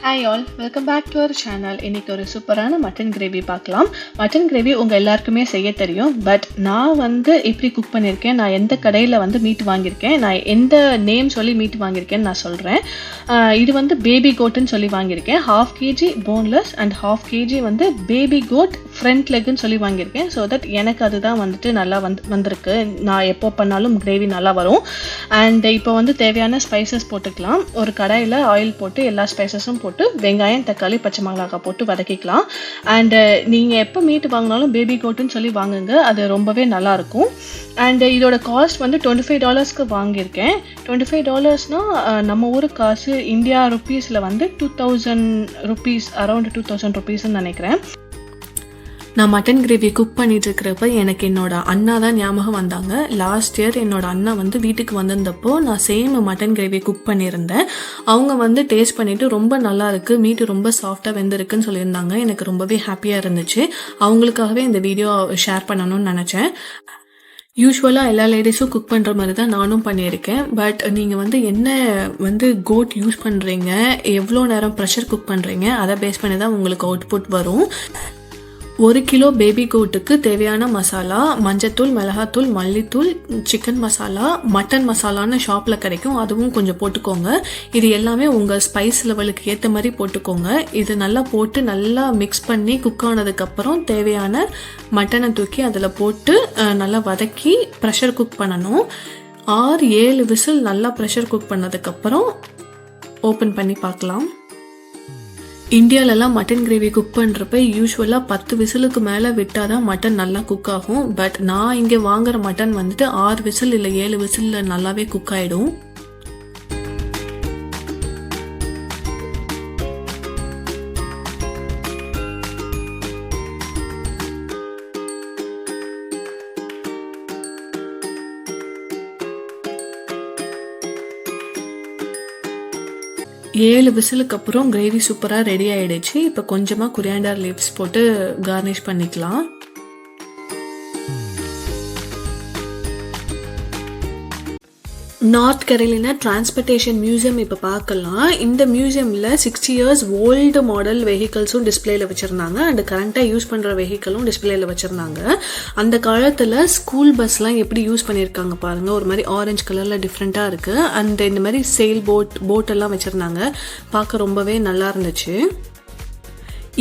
Hi all, welcome back to our channel. இன்றைக்கி ஒரு சூப்பரான மட்டன் கிரேவி பார்க்கலாம். மட்டன் கிரேவி உங்கள் எல்லாருக்குமே செய்ய தெரியும். பட் நான் எப்படி குக் பண்ணியிருக்கேன், நான் எந்த கடையில் மீட் வாங்கியிருக்கேன், நான் எந்த நேம் சொல்லி மீட் வாங்கியிருக்கேன்னு நான் சொல்கிறேன். இது பேபி கோட்டுன்னு சொல்லி வாங்கியிருக்கேன். 1/2 kg boneless and 1/2 kg baby goat front லெக்குன்னு சொல்லி வாங்கியிருக்கேன். ஸோ தட் எனக்கு அதுதான் நல்லா வந்திருக்கு. நான் எப்போ பண்ணாலும் கிரேவி நல்லா வரும். அண்ட் இப்போ தேவையான ஸ்பைசஸ் போட்டுக்கலாம். ஒரு கடாயில் ஆயில் போட்டு எல்லா ஸ்பைசஸும் போட்டு வெங்காயம், தக்காளி, பச்சை மிளகாய் போட்டு வதக்கிக்கலாம். அண்ட் நீங்கள் எப்போ மீட் வாங்கினாலும் பேபி கோட்டுன்னு சொல்லி வாங்குங்க, அது ரொம்பவே நல்லாயிருக்கும். அண்ட் இதோட காஸ்ட் $25 வாங்கியிருக்கேன். $25 நம்ம ஊரு காசு இந்தியா ருப்பீஸில் 2000 rupees, அரௌண்ட் 2000 rupeesன்னு நினைக்கிறேன். நான் மட்டன் கிரேவி குக் பண்ணிட்டு இருக்கிறப்ப எனக்கு என்னோட அண்ணா தான் ஞாபகம் வந்தாங்க. லாஸ்ட் இயர் என்னோட அண்ணா வீட்டுக்கு வந்திருந்தப்போ நான் சேம் மட்டன் கிரேவி குக் பண்ணியிருந்தேன். அவங்க டேஸ்ட் பண்ணிட்டு ரொம்ப நல்லா இருக்கு, மீட்டு ரொம்ப சாஃப்டாக வெந்திருக்குன்னு சொல்லியிருந்தாங்க. எனக்கு ரொம்பவே ஹாப்பியாக இருந்துச்சு. அவங்களுக்காகவே இந்த வீடியோ ஷேர் பண்ணணும்னு நினச்சேன். யூஸ்வலாக எல்லா லேடிஸும் குக் பண்ணுற மாதிரி தான் நானும் பண்ணியிருக்கேன். பட் நீங்கள் என்ன கோட் யூஸ் பண்ணுறீங்க, எவ்வளோ நேரம் ப்ரெஷர் குக் பண்ணுறீங்க, அதை பேஸ் பண்ணி தான் உங்களுக்கு அவுட்புட் வரும். 1 கிலோ பேபி கோட்டுக்கு தேவையான மசாலா மஞ்சத்தூள், மிளகாத்தூள், மல்லித்தூள், சிக்கன் மசாலா, மட்டன் மசாலான்னு ஷாப்பில் கிடைக்கும், அதுவும் கொஞ்சம் போட்டுக்கோங்க. இது எல்லாமே உங்கள் ஸ்பைஸ் லெவலுக்கு ஏற்ற மாதிரி போட்டுக்கோங்க. இது நல்லா போட்டு நல்லா மிக்ஸ் பண்ணி குக் ஆனதுக்கப்புறம் தேவையான மட்டனை தூக்கி அதில் போட்டு நல்லா வதக்கி ப்ரெஷர் குக் பண்ணணும். 6-7 விசில் நல்லா ப்ரெஷர் குக் பண்ணதுக்கப்புறம் ஓப்பன் பண்ணி பார்க்கலாம். இந்தியாவிலலாம் மட்டன் கிரேவி குக் பண்ணுறப்ப யூஸ்வலாக 10 விசிலுக்கு மேலே விட்டால் தான் மட்டன் நல்லா குக் ஆகும். பட் நான் இங்கே வாங்குகிற மட்டன் 6 விசில் இல்லை 7 விசிலில் நல்லாவே குக் ஆகிடும். ஏழு விசிலுக்கு அப்புறம் கிரேவி சூப்பராக ரெடி ஆகிடுச்சு. இப்போ கொஞ்சமாக கொரியாண்டர் லீவ்ஸ் போட்டு கார்னிஷ் பண்ணிக்கலாம். நார்த் கரோலினா டிரான்ஸ்போர்ட்டேஷன் மியூசியம் இப்போ பார்க்கலாம். இந்த மியூசியமில் 60 years ஓல்டு மாடல் வெஹிக்கல்ஸும் டிஸ்பிளேல வச்சுருந்தாங்க. அண்ட் கரண்ட்டாக யூஸ் பண்ணுற வெஹிக்கலும் டிஸ்பிளேல வச்சுருந்தாங்க. அந்த காலத்தில் ஸ்கூல் பஸ்லாம் எப்படி யூஸ் பண்ணியிருக்காங்க பாருங்கள். ஒரு மாதிரி ஆரஞ்சு கலரில் டிஃப்ரெண்ட்டாக இருக்குது. அண்ட் இந்த மாதிரி செயில் போட்டெல்லாம் வச்சுருந்தாங்க. பார்க்க ரொம்பவே நல்லா இருந்துச்சு.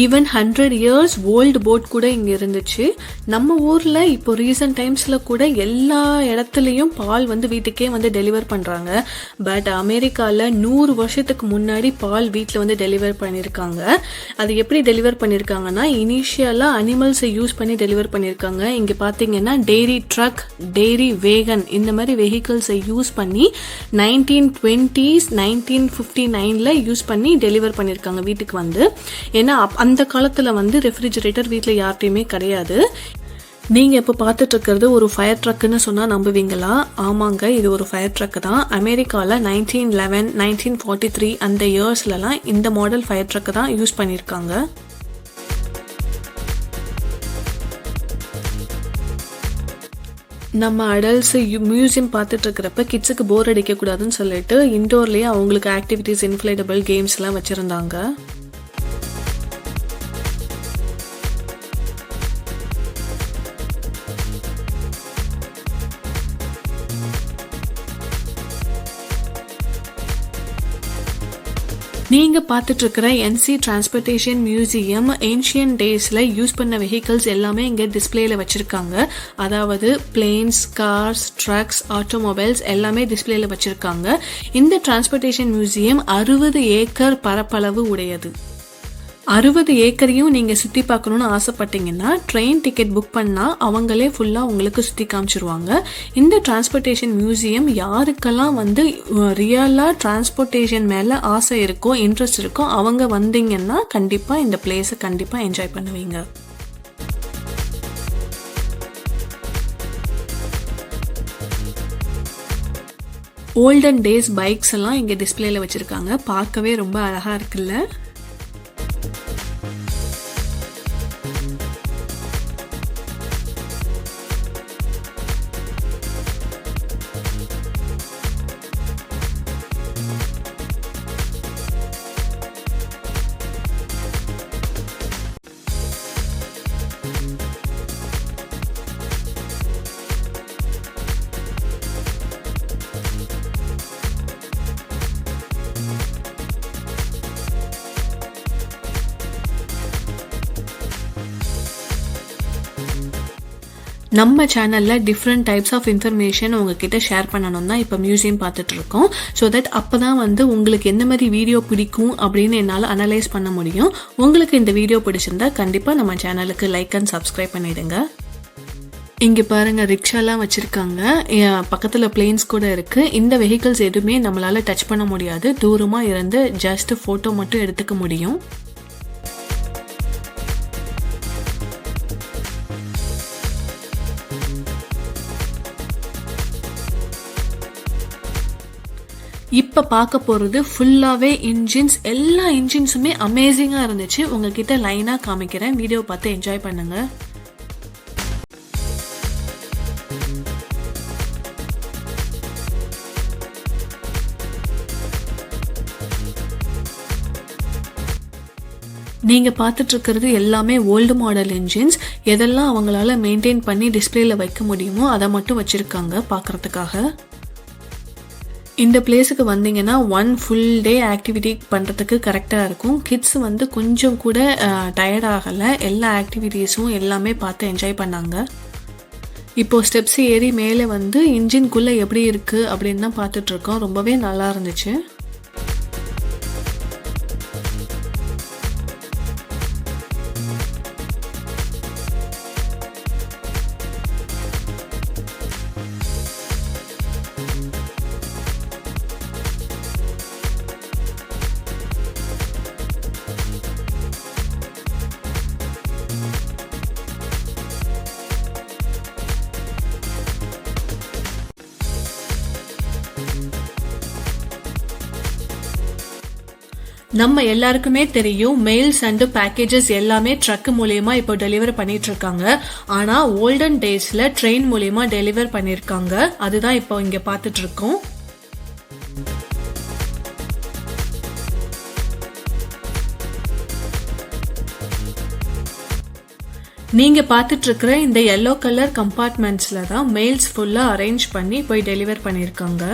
ஈவன் 100 years ஓல்டு போட் கூட இங்கே இருந்துச்சு. நம்ம ஊரில் இப்போ ரீசன்ட் டைம்ஸில் கூட எல்லா இடத்துலையும் பால் வீட்டுக்கே டெலிவர் பண்ணுறாங்க. பட் அமெரிக்காவில் 100 வருஷத்துக்கு முன்னாடி பால் வீட்டில் டெலிவர் பண்ணியிருக்காங்க. அது எப்படி டெலிவர் பண்ணியிருக்காங்கன்னா, இனிஷியலாக அனிமல்ஸை யூஸ் பண்ணி டெலிவர் பண்ணியிருக்காங்க. இங்கே பார்த்தீங்கன்னா டெய்ரி ட்ரக், டெய்ரி வேகன் இந்த மாதிரி வெஹிக்கிள்ஸை யூஸ் பண்ணி 1920s 1959 யூஸ் பண்ணி டெலிவர் பண்ணியிருக்காங்க வீட்டுக்கு. ஏன்னா அந்த காலத்தில் ரெஃப்ரிஜரேட்டர் வீட்டில் யார்கிட்டையுமே கிடையாது. நீங்கள் இப்போ பார்த்துட்டு இருக்கிறது ஒரு ஃபயர் ட்ரக்குன்னு சொன்னால் நம்புவீங்களா? ஆமாங்க, இது ஒரு ஃபயர் ட்ரக் தான். அமெரிக்காவில் 1911 1943 அந்த இயர்ஸ்லலாம் இந்த மாடல் ஃபயர் ட்ரக்கு தான் யூஸ் பண்ணியிருக்காங்க. நம்ம அடல்ட்ஸ் மியூசியம் பார்த்துட்டு இருக்கிறப்ப கிட்ஸுக்கு போர் அடிக்கக்கூடாதுன்னு சொல்லிட்டு இண்டோர்லேயே அவங்களுக்கு ஆக்டிவிட்டீஸ், இன்ஃப்ளேட்டபிள் கேம்ஸ்லாம் வச்சுருந்தாங்க. நீங்கள் பார்த்துட்டு இருக்கிற என்சி டிரான்ஸ்போர்ட்டேஷன் மியூசியம் ஏன்ஷியன் டேஸில் யூஸ் பண்ண வெஹிக்கிள்ஸ் எல்லாமே இங்கே டிஸ்பிளேல வச்சுருக்காங்க. அதாவது பிளேன்ஸ், கார்ஸ், ட்ரக்ஸ், ஆட்டோமொபைல்ஸ் எல்லாமே டிஸ்பிளேல வச்சுருக்காங்க. இந்த டிரான்ஸ்போர்ட்டேஷன் மியூசியம் 60 ஏக்கர் பரப்பளவு உடையது. 60 ஏக்கரையும் நீங்கள் சுற்றி பார்க்கணுன்னு ஆசைப்பட்டீங்கன்னா ட்ரெயின் டிக்கெட் புக் பண்ணால் அவங்களே ஃபுல்லாக உங்களுக்கு சுற்றி காமிச்சிருவாங்க. இந்த டிரான்ஸ்போர்ட்டேஷன் மியூசியம் யாருக்கெல்லாம் ரியலாக டிரான்ஸ்போர்ட்டேஷன் மேலே ஆசை இருக்கோ, இன்ட்ரெஸ்ட் இருக்கோ, அவங்க வந்தீங்கன்னா கண்டிப்பாக இந்த பிளேஸை கண்டிப்பாக என்ஜாய் பண்ணுவீங்க. ஓல்டன் டேஸ் பைக்ஸ் எல்லாம் இங்கே டிஸ்பிளேல வச்சுருக்காங்க. பார்க்கவே ரொம்ப அழகாக இருக்குல்ல. நம்ம சேனலில் டிஃப்ரெண்ட் டைப்ஸ் ஆஃப் இன்ஃபர்மேஷன் உங்ககிட்ட ஷேர் பண்ணணும் தான் இப்போ மியூசியம் பார்த்துட்டு இருக்கோம். ஸோ தட் அப்போ தான் வந்து உங்களுக்கு எந்த மாதிரி வீடியோ பிடிக்கும் அப்படின்னு என்னால் அனலைஸ் பண்ண முடியும். உங்களுக்கு இந்த வீடியோ பிடிச்சிருந்தா கண்டிப்பாக நம்ம சேனலுக்கு லைக் அண்ட் சப்ஸ்கிரைப் பண்ணிடுங்க. இங்கே பாருங்கள், ரிக்ஷாலாம் வச்சுருக்காங்க, பக்கத்தில் பிளேன்ஸ் கூட இருக்குது. இந்த வெஹிக்கிள்ஸ் எதுவுமே நம்மளால் டச் பண்ண முடியாது, தூரமாக இருந்து ஜஸ்ட் ஃபோட்டோ மட்டும் எடுத்துக்க முடியும். இப்போ பார்க்க போகிறது ஃபுல்லாகவே இன்ஜின்ஸ். எல்லா இன்ஜின்ஸுமே அமேசிங்காக இருந்துச்சு. உங்ககிட்ட லைனாக காமிக்கிறேன், வீடியோ பார்த்து என்ஜாய் பண்ணுங்கள். நீங்கள் பார்த்துட்ருக்கிறது எல்லாமே ஓல்டு மாடல் இன்ஜின்ஸ். எதெல்லாம் அவங்களால மெயின்டைன் பண்ணி டிஸ்பிளேல வைக்க முடியுமோ அதை மட்டும் வச்சுருக்காங்க பார்க்குறதுக்காக. இந்த பிளேஸுக்கு வந்தீங்கன்னா 1 ஃபுல் டே ஆக்டிவிட்டி பண்ணுறதுக்கு கரெக்டாக இருக்கும். கிட்ஸ் வந்து கொஞ்சம் கூட டயர்ட் ஆகலை. எல்லா ஆக்டிவிட்டீஸும் எல்லாமே பார்த்து என்ஜாய் பண்ணாங்க. இப்போது ஸ்டெப்ஸ் ஏறி மேலே வந்து இன்ஜின்குள்ளே எப்படி இருக்குது அப்படின்னு தான் பார்த்துட்ருக்கோம். ரொம்பவே நல்லா இருந்துச்சு. நம்ம எல்லாருக்குமே தெரியும், மெயில்ஸ் அண்ட் பேக்கேஜஸ் எல்லாமே ட்ரக் மூலியமா இப்போ டெலிவர் பண்ணிட்டு இருக்காங்க. ஆனா ஓல்டன் டேஸ்ல ட்ரெயின் மூலியமா டெலிவர் பண்ணிருக்காங்க. அதுதான் இப்போ இங்க பார்த்துட்டு இருக்கோம். நீங்க பார்த்துட்டு இருக்கிற இந்த yellow கலர் கம்பார்ட்மெண்ட்ஸ்ல தான் மெயில்ஸ் ஃபுல்லா அரேஞ்ச் பண்ணி போய் டெலிவர் பண்ணிருக்காங்க.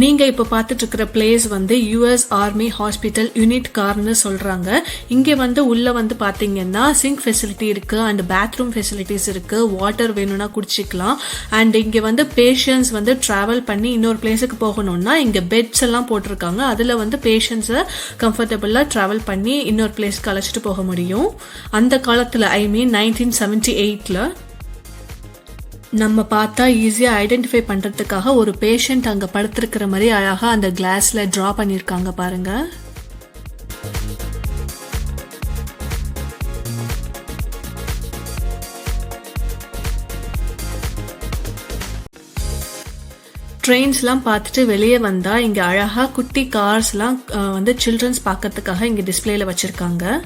'நீங்க இப்ப பார்த்துட்டு இருக்கிற பிளேஸ் வந்து யுஎஸ் ஆர்மி ஹாஸ்பிட்டல் யூனிட் கார்னு சொல்றாங்க. இங்க வந்து உள்ள வந்து பாத்தீங்கன்னா சிங்க் ஃபெசிலிட்டி இருக்கு அண்ட் பாத்ரூம் ஃபெசிலிட்டிஸ் இருக்கு. வாட்டர் வேணும்னா குடிச்சிக்கலாம். அண்ட் இங்க வந்து பேஷண்ட்ஸ் வந்து டிராவல் பண்ணி இன்னொரு பிளேஸுக்கு போகணும்னா இங்க பெட்ஸ் எல்லாம் போட்டிருக்காங்க. அதுல வந்து பேஷண்ட்ஸை கம்ஃபர்டபுளா டிராவல் பண்ணி இன்னொரு பிளேஸ்க்கு அழைச்சிட்டு போக முடியும். அந்த காலத்துல ஐ மீன் 1978ல நம்ம பார்த்தா ஈஸியா ஐடென்டிஃபை பண்றதுக்காக ஒரு பேஷண்ட் அங்க படுத்திருக்கிற மாதிரி அழகா அந்த கிளாஸ்ல டிரா பண்ணிருக்காங்க பாருங்க. ட்ரெயின்ஸ்லாம் பார்த்துட்டு வெளியே வந்தா இங்க அழகா குட்டி கார்ஸ்லாம் வந்து சில்ட்ரன்ஸ் பார்க்கறதுக்காக இங்க டிஸ்பிளேல வச்சிருக்காங்க.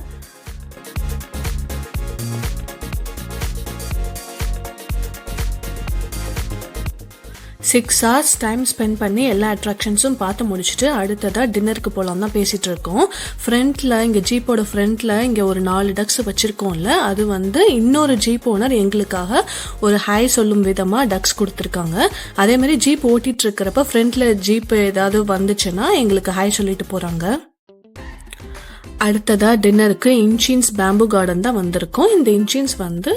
சிக்ஸ் ஹவர்ஸ் டைம் ஸ்பெண்ட் பண்ணி எல்லா அட்ராக்ஷன்ஸும் பார்த்து முடிச்சுட்டு அடுத்ததா டின்னருக்கு போகலாம் தான் பேசிட்டு இருக்கோம். ஃப்ரண்ட்ல இங்க ஜீப்போட ஃப்ரண்ட்ல இங்க ஒரு 4 டக்ஸ் வச்சிருக்கோம்ல, அது வந்து இன்னொரு ஜீப் ஓனர் எங்களுக்காக ஒரு ஹாய் சொல்லும் விதமா டக்ஸ் கொடுத்துருக்காங்க. அதே மாதிரி ஜீப் ஓட்டிட்டு இருக்கிறப்ப ஃப்ரண்ட்ல ஜீப் ஏதாவது வந்துச்சுன்னா எங்களுக்கு ஹாய் சொல்லிட்டு போறாங்க. அடுத்ததா டின்னருக்கு இன்ச்சின்ஸ் பேம்பு கார்டன் தான் வந்திருக்கும். இந்த இன்ச்சின்ஸ் வந்து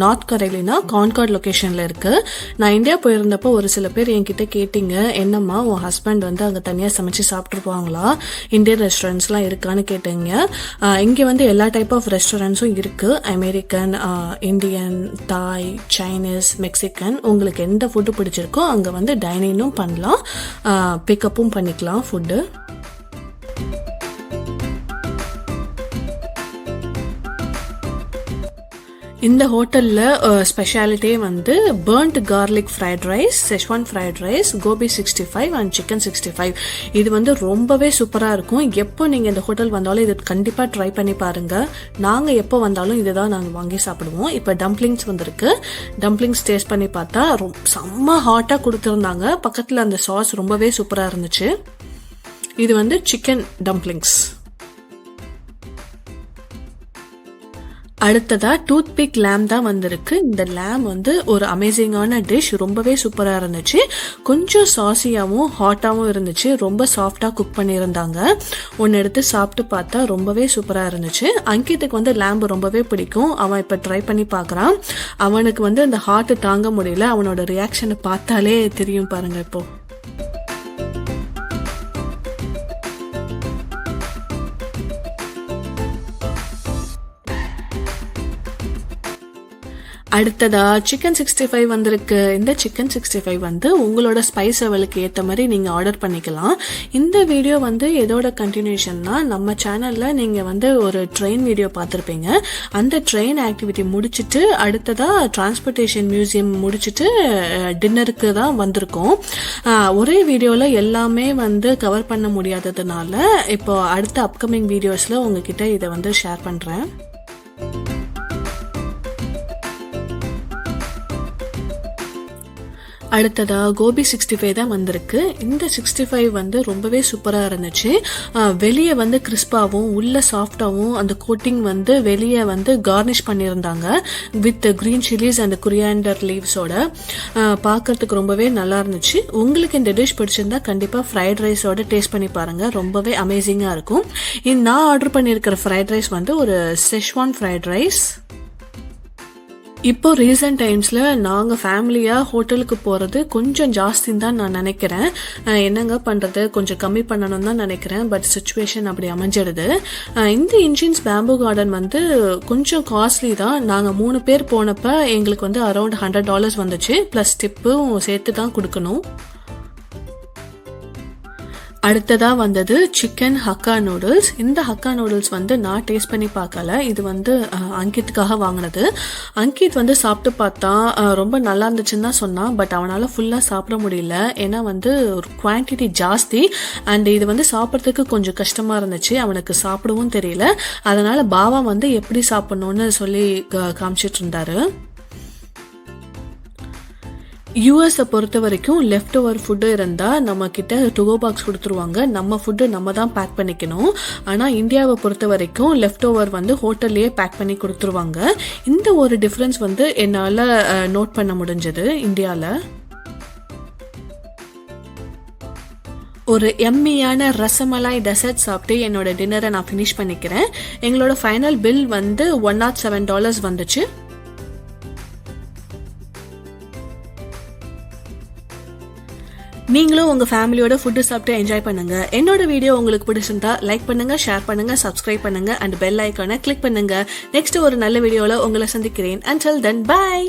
நார்த் கரோலினா கான்கார்ட் லொகேஷன்ல இருக்கு. நான் இந்தியா போயிருந்தப்போ ஒரு சில பேர் என்கிட்ட கேட்டீங்க, என்னம்மா உன் ஹஸ்பண்ட் வந்து அங்க தனியா சமைச்சு சாப்பிட்டுருப்பாங்களா, இந்தியன் ரெஸ்டாரண்ட்ஸ்லாம் இருக்கான்னு கேட்டீங்க. இங்க வந்து எல்லா டைப் ஆஃப் ரெஸ்டாரண்ட்ஸும் இருக்கு. அமெரிக்கன், இந்தியன், தாய், சைனீஸ், மெக்சிகன், உங்களுக்கு எந்த ஃபுட்டு பிடிச்சிருக்கோ அங்க வந்து டைனிங்கும் பண்ணலாம், பிக்கப்பும் பண்ணிக்கலாம் ஃபுட்டு. இந்த ஹோட்டல்ல ஸ்பெஷாலிட்டியே வந்து burnt garlic fried rice, Schezwan fried rice, gobi 65 and chicken 65. இது வந்து ரொம்பவே சூப்பரா இருக்கும். எப்போ நீங்க இந்த ஹோட்டல் வந்தாலும் இது கண்டிப்பா ட்ரை பண்ணி பாருங்க. நாங்க எப்போ வந்தாலும் இதுதான் நாங்க வாங்கி சாப்பிடுவோம். இப்ப டம்ப்ளிங்ஸ் வந்திருக்கு. டம்ப்ளிங்ஸ் டேஸ்ட் பண்ணி பார்த்தா செம்ம ஹாட்டா கொடுத்துருந்தாங்க. பக்கத்துல அந்த சாஸ் ரொம்பவே சூப்பரா இருந்துச்சு. இது வந்து சிக்கன் டம்ப்ளிங்ஸ். அடுத்ததா டூத் பிக் லேம் தான் வந்திருக்கு. இந்த லேம் வந்து ஒரு அமேசிங்கான டிஷ், ரொம்பவே சூப்பரா இருந்துச்சு. கொஞ்சம் சாசியாவும் ஹாட்டாவும் இருந்துச்சு. ரொம்ப சாஃப்டா குக் பண்ணியிருந்தாங்க. ஒன்னு எடுத்து சாப்பிட்டு பார்த்தா ரொம்பவே சூப்பரா இருந்துச்சு. அங்கிட்டுக்கு வந்து லேம்பு ரொம்பவே பிடிக்கும். அவன் இப்ப ட்ரை பண்ணி பார்க்கறான். அவனுக்கு வந்து அந்த ஹார்ட் தாங்க முடியல. அவனோட ரியாக்ஷனை பார்த்தாலே தெரியும் பாருங்க. இப்போ அடுத்ததா சிக்கன் 65 வந்திருக்கு. இந்த சிக்கன் 65 வந்து உங்களோட ஸ்பைஸ் லெவலுக்கு ஏற்ற மாதிரி நீங்க ஆர்டர் பண்ணிக்கலாம். இந்த வீடியோ வந்து எதோட கண்டினியூஷன்னா, நம்ம சேனல்ல நீங்க வந்து ஒரு ட்ரெயின் வீடியோ பார்த்துருப்பீங்க. அந்த ட்ரெயின் ஆக்டிவிட்டி முடிச்சுட்டு அடுத்ததா டிரான்ஸ்போர்ட்டேஷன் மியூசியம் முடிச்சுட்டு டின்னருக்கு தான் வந்திருக்கோம். ஒரே வீடியோல எல்லாமே வந்து கவர் பண்ண முடியாததுனால இப்போ அடுத்த அப்கமிங் வீடியோஸ்ல உங்ககிட்ட இதை வந்து ஷேர் பண்றேன். அடுத்ததா கோபி 65 தான் வந்திருக்கு. இந்த 65 வந்து ரொம்பவே சூப்பரா இருந்துச்சு. வெளியே வந்து கிறிஸ்பாவும் உள்ள சாஃப்டாவும் அந்த கோட்டிங் வந்து வெளியே வந்து கார்னிஷ் பண்ணியிருந்தாங்க வித் கிரீன் சில்லிஸ் அண்ட் குரியாண்டர் லீவ்ஸோட. பார்க்கறதுக்கு ரொம்பவே நல்லா இருந்துச்சு. உங்களுக்கு இந்த டிஷ் பிடிச்சிருந்தா கண்டிப்பா ஃப்ரைட் ரைஸோட டேஸ்ட் பண்ணி பாருங்க. ரொம்பவே அமேசிங்கா இருக்கும். நான் ஆர்டர் பண்ணியிருக்கிற ஃப்ரைட் ரைஸ் வந்து ஒரு செஷ்வான் ஃப்ரைட் ரைஸ். இப்போ ரீசன்ட் டைம்ஸ்ல நாங்க ஃபேமிலியா ஹோட்டலுக்கு போறது கொஞ்சம் ஜாஸ்தின்னு தான் நான் நினைக்கிறேன். என்னங்க பண்றது, கொஞ்சம் கம்மி பண்ணணும் தான் நினைக்கிறேன். பட் சிச்சுவேஷன் அப்படி அமைஞ்சிடுது. இந்த இன்ஜின்ஸ் பேம்பு கார்டன் வந்து கொஞ்சம் காஸ்ட்லி தான். நாங்க 3 பேர் போனப்ப எங்களுக்கு வந்து அரௌண்ட் $100 வந்துச்சு. பிளஸ் டிப்பும் சேர்த்து தான் கொடுக்கணும். அடுத்ததா வந்தது சிக்கன் ஹக்கா நூடுல்ஸ். இந்த ஹக்கா நூடுல்ஸ் வந்து நான் டேஸ்ட் பண்ணி பார்க்கல. இது வந்து அங்கித்துக்காக வாங்கினது. அங்கித் வந்து சாப்பிட்டு பார்த்தா ரொம்ப நல்லா இருந்துச்சுன்னு தான் சொன்னான். பட் அவனால ஃபுல்லா சாப்பிட முடியல. ஏன்னா வந்து ஒரு குவான்டிட்டி ஜாஸ்தி அண்ட் இது வந்து சாப்பிட்றதுக்கு கொஞ்சம் கஷ்டமா இருந்துச்சு. அவனுக்கு சாப்பிடவும் தெரியல. அதனால பாவா வந்து எப்படி சாப்பிடணும்னு சொல்லி காமிச்சிட்டு இருந்தாரு. யூஎஸை பொறுத்த வரைக்கும் லெஃப்ட் ஓவர் ஃபுட்டு இருந்தால் நம்ம கிட்ட டுகோ பாக்ஸ் கொடுத்துருவாங்க. நம்ம ஃபுட்டு நம்ம தான் பேக் பண்ணிக்கணும். ஆனால் இந்தியாவை பொறுத்த வரைக்கும் லெஃப்ட் ஓவர் வந்து ஹோட்டல்லையே பேக் பண்ணி கொடுத்துருவாங்க. இந்த ஒரு டிஃப்ரென்ஸ் வந்து என்னால் நோட் பண்ண முடிஞ்சது இந்தியாவில். ஒரு எம்மியான ரசமலாய் டெசர்ட் சாப்பிட்டு என்னோட டின்னரை நான் ஃபினிஷ் பண்ணிக்கிறேன். எங்களோட ஃபைனல் பில் வந்து $107 வந்துச்சு. நீங்களும் உங்க ஃபேமிலியோட ஃபுட்டு சாப்பிட்டு என்ஜாய் பண்ணுங்க. என்னோட வீடியோ உங்களுக்கு பிடிச்சிருந்தா லைக் பண்ணுங்க, ஷேர் பண்ணுங்க, சப்ஸ்கிரைப் பண்ணுங்க அண்ட் பெல் ஐக்கானை கிளிக் பண்ணுங்க. நெக்ஸ்ட் ஒரு நல்ல வீடியோல உங்களை சந்திக்கிறேன். Until then, bye.